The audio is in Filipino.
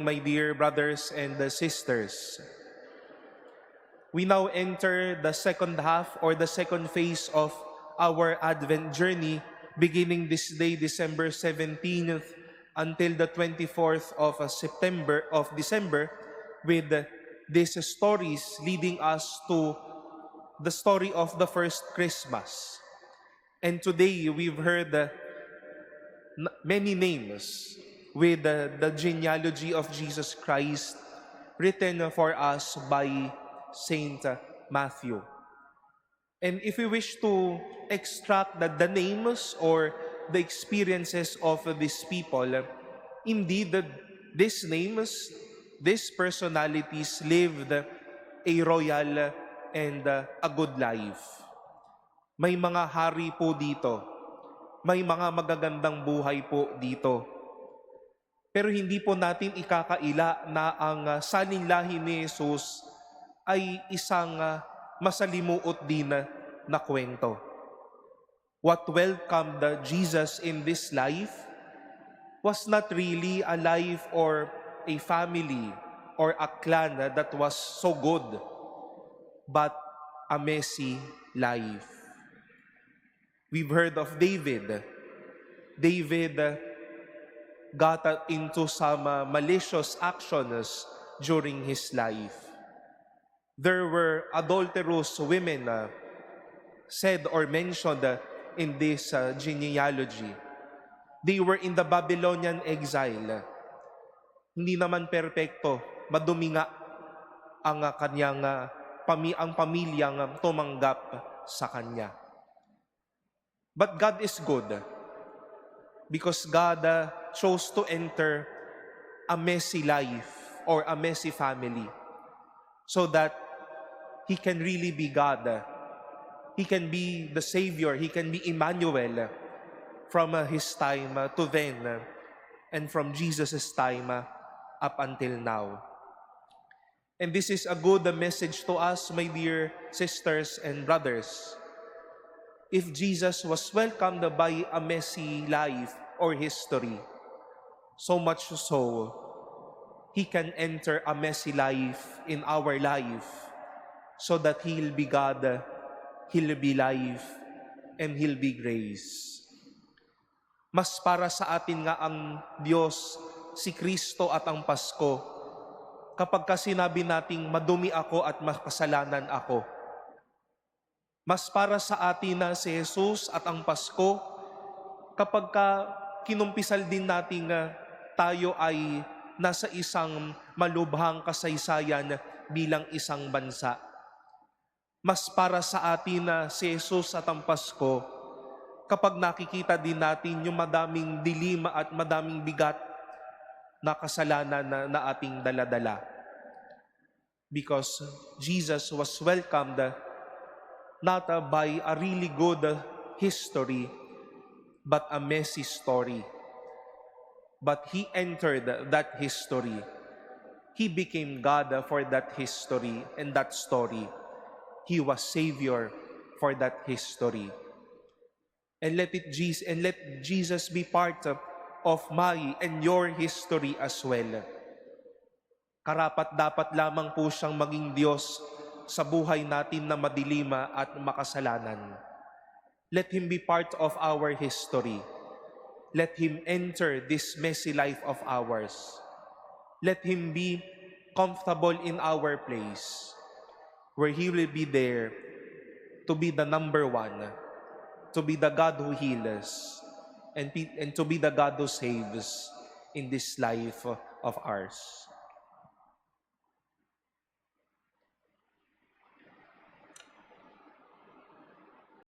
My dear brothers and sisters. We now enter the second half or the second phase of our Advent journey, beginning this day, December 17th, until the 24th of December, with these stories leading us to the story of the first Christmas. And today we've heard many names with the genealogy of Jesus Christ written for us by Saint Matthew. And if we wish to extract the names or the experiences of these people, indeed, these names, these personalities lived a royal and a good life. May mga hari po dito. May mga magagandang buhay po dito. Pero hindi po natin ikakaila na ang salinlahi ni Jesus ay isang masalimuot din na kwento. What welcomed Jesus in this life was not really a life or a family or a clan that was so good, but a messy life. We've heard of David. David got into some malicious actions during his life. There were adulterous women said or mentioned in this genealogy. They were in the Babylonian exile. Hindi naman perpekto, madumi nga ang kanyang ang pamilyang tumanggap sa kanya. But God is good because God chose to enter a messy life or a messy family so that He can really be God. He can be the Savior. He can be Emmanuel from His time to then and from Jesus' time up until now. And this is a good message to us, my dear sisters and brothers. If Jesus was welcomed by a messy life or history, so much so, He can enter a messy life in our life so that He'll be God, He'll be life, and He'll be grace. Mas para sa atin nga ang Diyos, si Kristo at ang Pasko, kapag sinabi nating madumi ako at makasalanan ako. Mas para sa atin na si Jesus at ang Pasko, kapag kinumpisal din natin tayo ay nasa isang malubhang kasaysayan bilang isang bansa. Mas para sa atin na si Jesus at ang Pasko, kapag nakikita din natin yung madaming dilima at madaming bigat na kasalanan na ating daladala. Because Jesus was welcomed not by a really good history, but a messy story. But He entered that history. He became God for that history and that story. He was Savior for that history. And let Jesus be part of my and your history as well. Karapat dapat lamang po siyang maging Diyos sa buhay natin na madilima at makasalanan. Let Him be part of our history. Let Him enter this messy life of ours. Let Him be comfortable in our place, where He will be there to be the number one, to be the God who heals, and to be the God who saves in this life of ours.